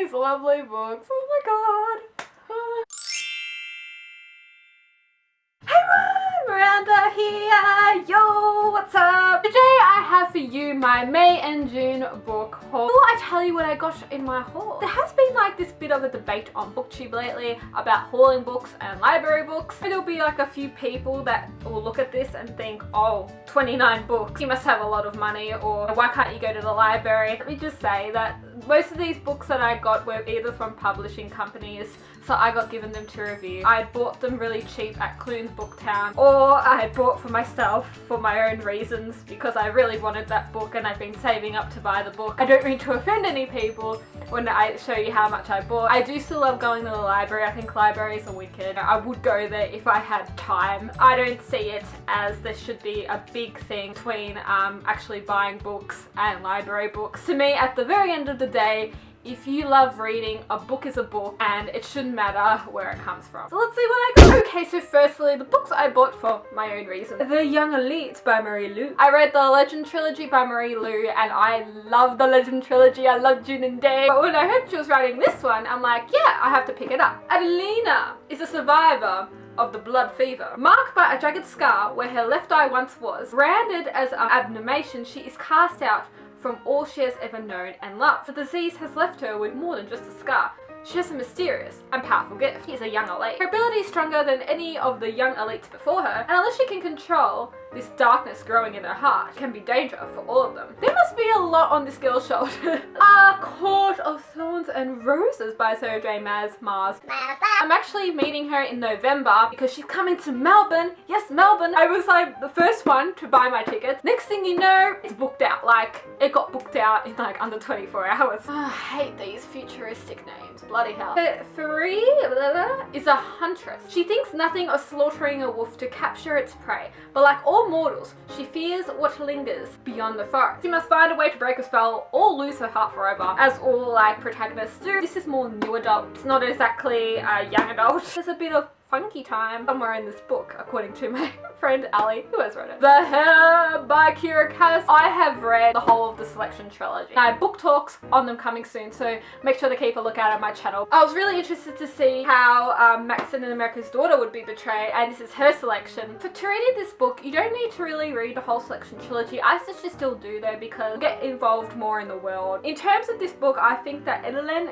these lovely books. Oh my god. Miranda here, yo, what's up? Today I have for you my May and June book haul. Before I tell you what I got in my haul, there has been like this bit of a debate on BookTube lately about hauling books and library books. There'll be like a few people that will look at this and think, oh, 29 books, you must have a lot of money, or why can't you go to the library? Let me just say that most of these books that I got were either from publishing companies, so I got given them to review. I bought them really cheap at Cloon's Booktown, or I bought for myself for my own reasons because I really wanted that book and I've been saving up to buy the book. I don't mean to offend any people when I show you how much I bought. I do still love going to the library. I think libraries are wicked. I would go there if I had time. I don't see it as there should be a big thing between actually buying books and library books. To me, at the very end of the day, if you love reading, a book is a book and it shouldn't matter where it comes from. So let's see what I got. Okay, so firstly, the books I bought for my own reason. The Young Elite by Marie Lu. I read the Legend Trilogy by Marie Lu and I love the Legend Trilogy. I love June and Day. But when I heard she was writing this one, I'm like, yeah, I have to pick it up. Adelina is a survivor of the blood fever. Marked by a jagged scar where her left eye once was, branded as an abomination, she is cast out from all she has ever known and loved. The disease has left her with more than just a scar. She has a mysterious and powerful gift. She is a young elite. Her ability is stronger than any of the young elites before her, and unless she can control this darkness growing in her heart, it can be dangerous for all of them. There must be a lot on this girl's shoulder. A Court of Thorns and Roses by Sarah J. Maas. I'm actually meeting her in November because she's coming to Melbourne. Yes, Melbourne. I was like the first one to buy my tickets. Next thing you know, it's booked out. Like, it got booked out in like under 24 hours. Oh, I hate these futuristic names. Bloody hell. Three is a huntress. She thinks nothing of slaughtering a wolf to capture its prey, but like all mortals, she fears what lingers beyond the forest. She must find a way to break a spell or lose her heart forever, as all like protagonists do. This is more new adult. It's not exactly a young adult. There's a bit of funky time somewhere in this book, according to my friend Ali, who has read it. The Hair by Kira Cass. I have read the whole of the Selection trilogy. I have book talks on them coming soon, so make sure to keep a lookout at my channel. I was really interested to see how Maxon and America's Daughter would be portrayed, and this is her selection. For to read this book, you don't need to really read the whole Selection trilogy. I suggest you still do though, because you get involved more in the world. In terms of this book, I think that Elaine,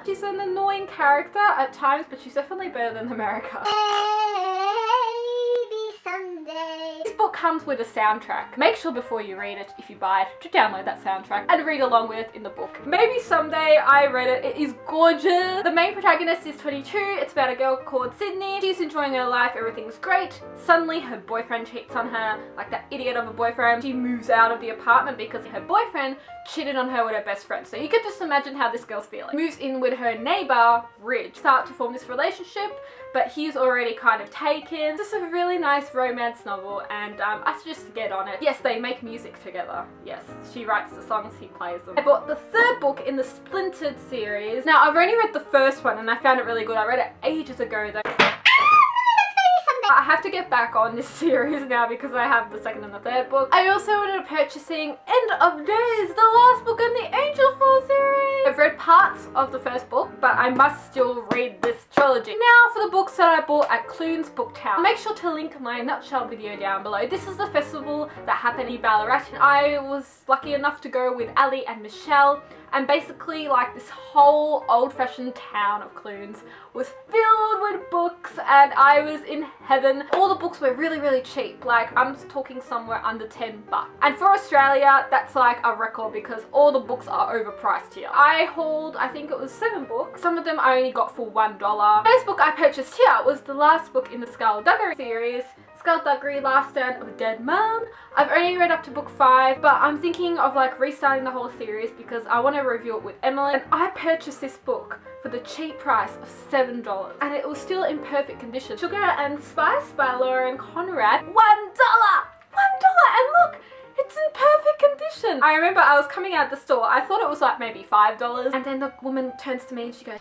she's an annoying character at times, but she's definitely better than America. Maybe someday. This book comes with a soundtrack. Make sure before you read it, if you buy it, to download that soundtrack and read along with it in the book. Maybe someday. I read it. It is gorgeous. The main protagonist is 22. It's about a girl called Sydney. She's enjoying her life. Everything's great. Suddenly, her boyfriend cheats on her, like that idiot of a boyfriend. She moves out of the apartment because her boyfriend cheated on her with her best friend. So you can just imagine how this girl's feeling. Moves in with her neighbor, Ridge. Start to form this relationship, but he's already kind of taken. This is a really nice romance novel, and I suggest to get on it. Yes, they make music together. Yes, she writes the songs, he plays them. I bought the third book in the Splintered series. Now, I've only read the first one, and I found it really good. I read it ages ago though. I have to get back on this series now because I have the second and the third book. I also ended up purchasing End of Days, the last book in the Angel Fall series. I've read parts of the first book, but I must still read this trilogy. Now for the books that I bought at Cloon's Booktown. I'll make sure to link my nutshell video down below. This is the festival that happened in Ballarat, and I was lucky enough to go with Ali and Michelle. And basically, like, this whole old-fashioned town of Cloon's was filled with books, and I was in heaven. All the books were really, really cheap. Like, I'm talking somewhere under 10 bucks. And for Australia, that's like a record because all the books are overpriced here. I hauled, I think it was 7 books. Some of them I only got for $1. The first book I purchased here was the last book in the Skullduggery series, Skullduggery, Last Stand of a Dead Man. I've only read up to book 5, but I'm thinking of like restarting the whole series because I want to review it with Emily. And I purchased this book for the cheap price of $7, and it was still in perfect condition. Sugar and Spice by Lauren Conrad, $1! $1! And look, it's in perfect condition. I remember I was coming out of the store, I thought it was like maybe $5, and then the woman turns to me and she goes,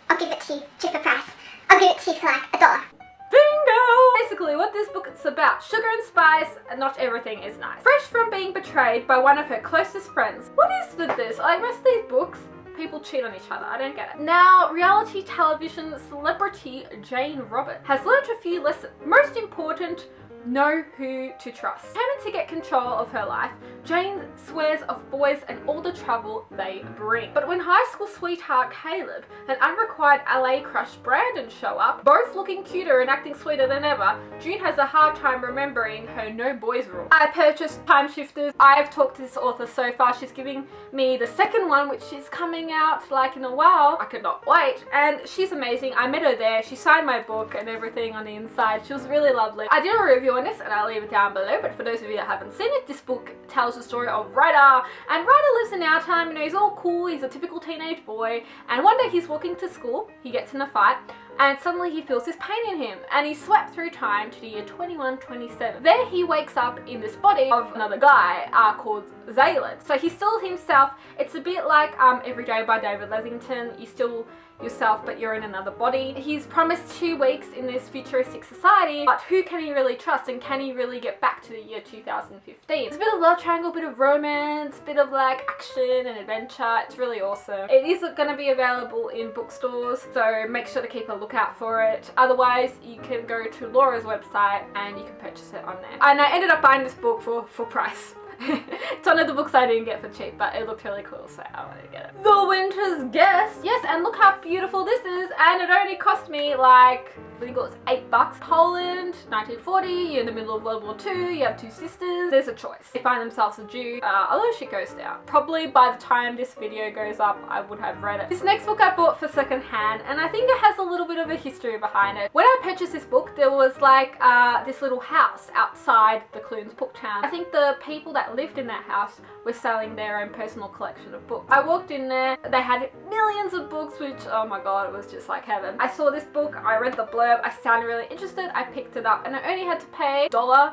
I'll give it to you, cheaper price. I'll give it to you for like $1. Bingo! Basically what this book is about, Sugar and Spice, and not everything is nice. Fresh from being betrayed by one of her closest friends. What is with this? Like most of these books, people cheat on each other. I don't get it. Now, reality television celebrity Jane Roberts has learned a few lessons. Most important, know who to trust. Determined to get control of her life, Jane swears off boys and all the trouble they bring. But when high school sweetheart Caleb and unrequited LA crush Brandon show up, both looking cuter and acting sweeter than ever, June has a hard time remembering her no boys rule. I purchased Time Shifters. I've talked to this author so far. She's giving me the second one, which is coming out like in a while. I could not wait. And she's amazing. I met her there. She signed my book and everything on the inside. She was really lovely. I did a review on this and I'll leave it down below, but for those of you that haven't seen it, this book tells the story of Ryder, and Ryder lives in our time. You know, he's all cool, he's a typical teenage boy, and one day he's walking to school, he gets in a fight, and suddenly he feels this pain in him, and he's swept through time to the year 2127. There he wakes up in this body of another guy called Zaylan. So he's still himself. It's a bit like Every Day by David Lessington. You still yourself, but you're in another body. He's promised 2 weeks in this futuristic society, but who can he really trust, and can he really get back to the year 2015? It's a bit of love triangle, bit of romance, bit of like action and adventure. It's really awesome. It is going to be available in bookstores, so make sure to keep a lookout for it. Otherwise, you can go to Laura's website and you can purchase it on there. And I ended up buying this book for full price. It's one of the books I didn't get for cheap, but it looked really cool, so I wanted to get it. The Winter's Guest. Yes, and look how beautiful this is, and it only cost me like, I think it was $8. Poland, 1940, you're in the middle of World War II, you have 2 sisters, there's a choice. They find themselves a Jew, a lot of shit goes down. Probably by the time this video goes up, I would have read it. This next book I bought for second hand, and I think it has a little bit of a history behind it. When I purchased this book, there was like this little house outside the Cloon's book town. I think the people that lived in that house were selling their own personal collection of books. I walked in there, they had millions of books, which, oh my god, it was just like heaven. I saw this book, I read the blurb, I sounded really interested, I picked it up, and I only had to pay a dollar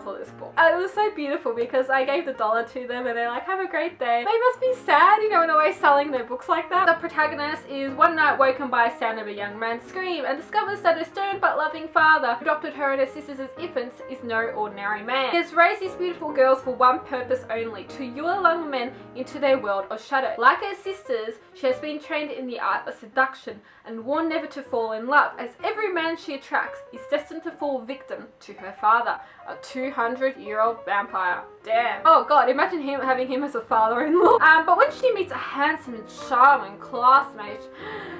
for this book. And it was so beautiful because I gave the dollar to them and they're like, have a great day. They must be sad, you know, in a way, selling their books like that. The protagonist is one night woken by a sound of a young man's scream and discovers that a stern but loving father who adopted her and her sisters as infants is no ordinary man. He has raised these beautiful girls for one purpose only, to lure young men into their world of shadow. Like her sisters, she has been trained in the art of seduction and warned never to fall in love, as every man she attracts is destined to fall victim to her father, a 200-year-old vampire. Damn. Oh god, imagine having him as a father-in-law. But when she meets a handsome and charming classmate,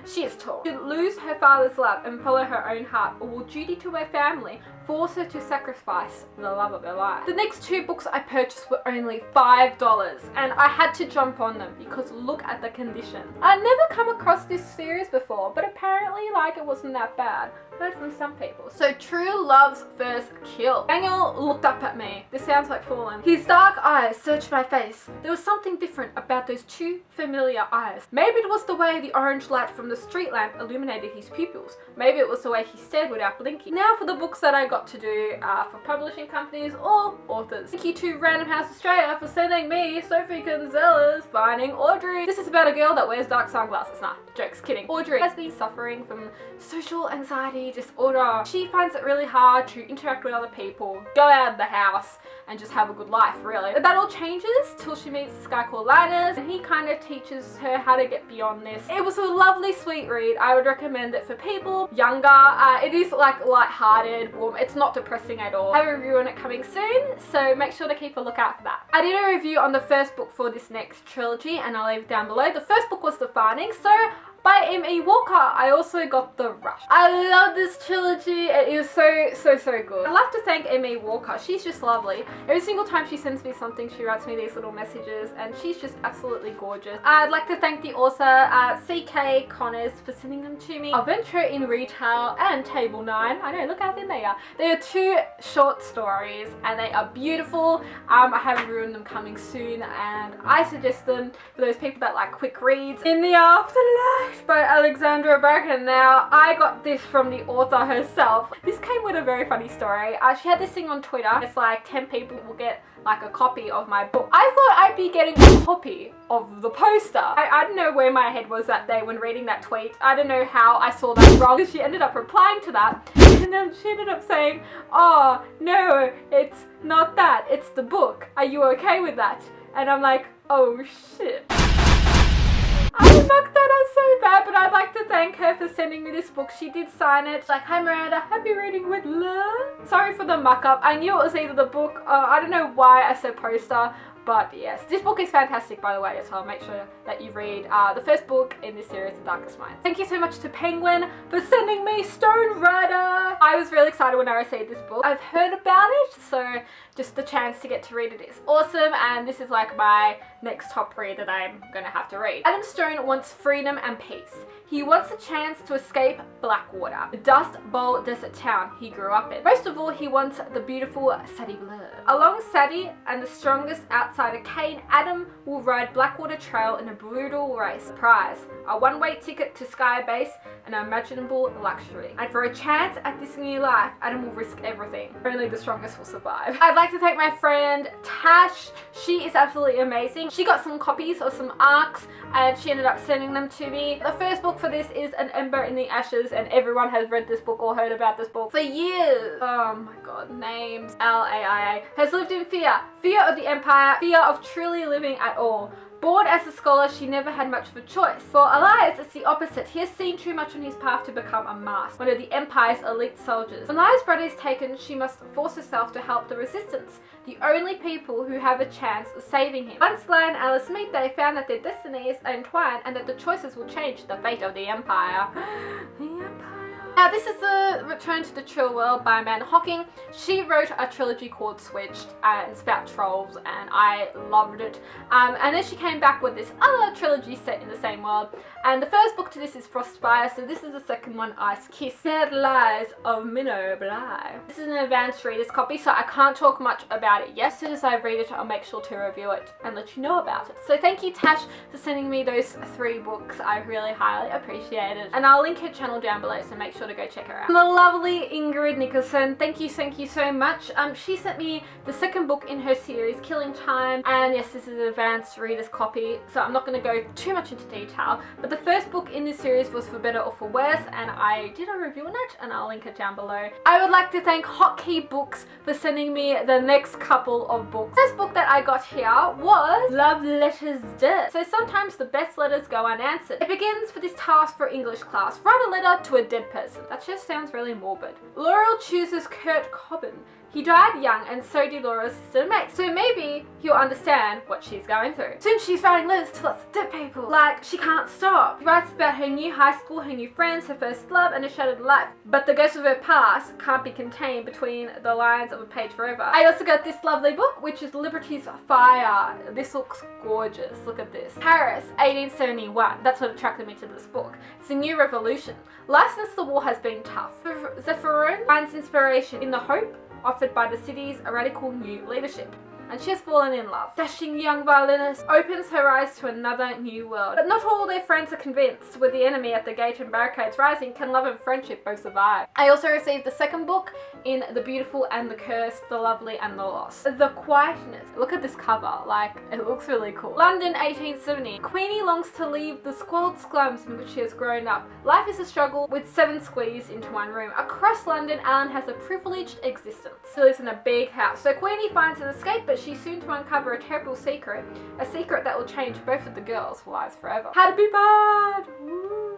she is torn. She'll lose her father's love and follow her own heart, or will duty to her family force her to sacrifice the love of her life? The next 2 books I purchased were only $5, and I had to jump on them because look at the condition. I'd never come across this series before, but apparently like it wasn't that bad. Heard from some people. So True Love's First Kill. Daniel looked up at me. This sounds like Fallen. His dark eyes searched my face. There was something different about those 2 familiar eyes. Maybe it was the way the orange light from the street lamp illuminated his pupils. Maybe it was the way he stared without blinking. Now for the books that I got to do for publishing companies or authors. Thank you to Random House Australia for sending me Sophie Gonzalez Finding Audrey. This is about a girl that wears dark sunglasses. Nah, jokes, kidding. Audrey has been suffering from social anxiety disorder. She finds it really hard to interact with other people, go out of the house, and just have a good life, really. But that all changes till she meets this guy called Linus, and he kind of teaches her how to get beyond this. It was a lovely, sweet read. I would recommend it for people younger. It is like light-hearted, warm. It's not depressing at all. I have a review on it coming soon, so make sure to keep a lookout for that. I did a review on the first book for this next trilogy, and I'll leave it down below. The first book was The Finding, so by M.E. Walker. I also got The Rush. I love this trilogy. It is so good. I'd like to thank M.E. Walker. She's just lovely. Every single time she sends me something, she writes me these little messages, and she's just absolutely gorgeous. I'd like to thank the author, C.K. Connors, for sending them to me. Adventure in Retail and Table 9. I know, look how thin they are. They are 2 short stories, and they are beautiful. I have ruined them coming soon, and I suggest them for those people that like quick reads. In the Afterlife by Alexandra Bracken. Now, I got this from the author herself. This came with a very funny story. She had this thing on Twitter. It's like 10 people will get like a copy of my book. I thought I'd be getting a copy of the poster. I don't know where my head was that day when reading that tweet. I don't know how I saw that wrong. She ended up replying to that, and then she ended up saying, oh no, it's not that, it's the book. Are you okay with that? And I'm like, oh shit. I was sending me this book. She did sign it. Like, hi Miranda, happy reading with love. Sorry for the muck up. I knew it was either the book, I don't know why I said poster, but yes, this book is fantastic, by the way, so I'll make sure that you read the first book in this series, The Darkest Minds. Thank you so much to Penguin for sending me Stone Rider. I was really excited when I received this book. I've heard about it, so just the chance to get to read it is awesome, and this is like my next top read that I'm gonna have to read. Adam Stone wants freedom and peace. He wants a chance to escape Blackwater, the Dust Bowl desert town he grew up in. Most of all, he wants the beautiful Sadie Blur. Along Sadie and the strongest outsider Kane, Adam will ride Blackwater Trail in a brutal race. Prize, a one-way ticket to Sky Base, an unimaginable luxury. And for a chance at this new life, Adam will risk everything. Only the strongest will survive. I'd like to thank my friend Tash. She is absolutely amazing. She got some copies of some arcs and she ended up sending them to me. The first book for this is An Ember in the Ashes, and everyone has read this book or heard about this book for years. Oh my god, names. Laia has lived in fear. Fear of the Empire, fear of truly living at all. Born as a scholar, she never had much of a choice. For Elias, it's the opposite. He has seen too much on his path to become a mask, one of the Empire's elite soldiers. When Elias' brother is taken, she must force herself to help the resistance, the only people who have a chance of saving him. Once Sly and Alice meet, they found that their destinies are entwined and that the choices will change the fate of the Empire. The Empire. Now this is the Return to the Chill World by Amanda Hocking. She wrote a trilogy called Switched, and it's about trolls, and I loved it. And then she came back with this other trilogy set in the same world. And the first book to this is Frostfire, so this is the second one, Ice Kiss. Sad Lies of Minnow Bly. This is an advanced reader's copy, so I can't talk much about it yet. As soon as I read it, I'll make sure to review it and let you know about it. So thank you, Tash, for sending me those 3 books. I really highly appreciate it. And I'll link her channel down below, so make sure to go check her out. The lovely Ingrid Nicholson, thank you so much. She sent me the second book in her series, Killing Time, and yes, this is an advanced reader's copy, so I'm not going to go too much into detail, but the first book in this series was For Better or For Worse, and I did a review on it, and I'll link it down below. I would like to thank Hotkey Books for sending me the next couple of books. The first book that I got here was Love Letters Dead. So sometimes the best letters go unanswered. It begins with this task for English class. Write a letter to a dead person. That just sounds really morbid. Laurel chooses Kurt Cobain. He died young, and so did Laura's sister Meg. So maybe he'll understand what she's going through. Soon she's writing letters to lots of dead people. Like, she can't stop. She writes about her new high school, her new friends, her first love, and a shattered life. But the ghost of her past can't be contained between the lines of a page forever. I also got this lovely book, which is Liberty's Fire. This looks gorgeous. Look at this. Paris, 1871. That's what attracted me to this book. It's a new revolution. Life since the war has been tough. Zephyrin finds inspiration in the hope offered by the city's radical new leadership, and she has fallen in love. Dashing young violinist opens her eyes to another new world. But not all their friends are convinced. With the enemy at the gate and barricades rising, can love and friendship both survive? I also received the second book in The Beautiful and the Cursed, The Lovely and the Lost. The Quietness. Look at this cover, like, it looks really cool. London, 1870. Queenie longs to leave the squalid slums in which she has grown up. Life is a struggle with 7 squeezed into one room. Across London, Alan has a privileged existence. He lives in a big house. So Queenie finds an escape, but she's soon to uncover a terrible secret. A secret that will change both of the girls' lives forever. How to be bad!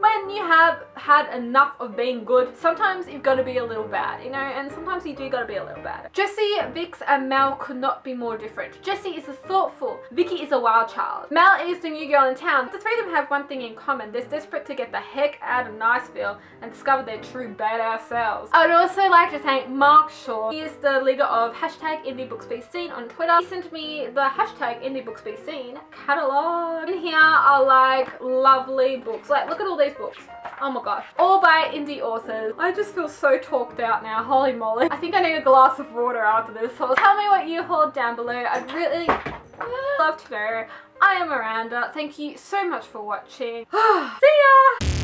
When you have had enough of being good, sometimes you've got to be a little bad, you know, and sometimes you do got to be a little bad. Jessie, Vix, and Mel could not be more different. Jessie is a thoughtful, Vicky is a wild child. Mel is the new girl in town. The 3 of them have one thing in common. They're desperate to get the heck out of Niceville and discover their true badass selves. I would also like to thank Mark Shaw. He is the leader of #IndieBooksBeSeen on Twitter. He sent me the #IndieBooksBeSeen catalog. In here are like lovely books. Like, look at all these books. Oh my gosh. All by indie authors. I just feel so talked out now. Holy moly. I think I need a glass of water after this. So tell me what you hold down below. I'd really love to know. I am Miranda. Thank you so much for watching. See ya!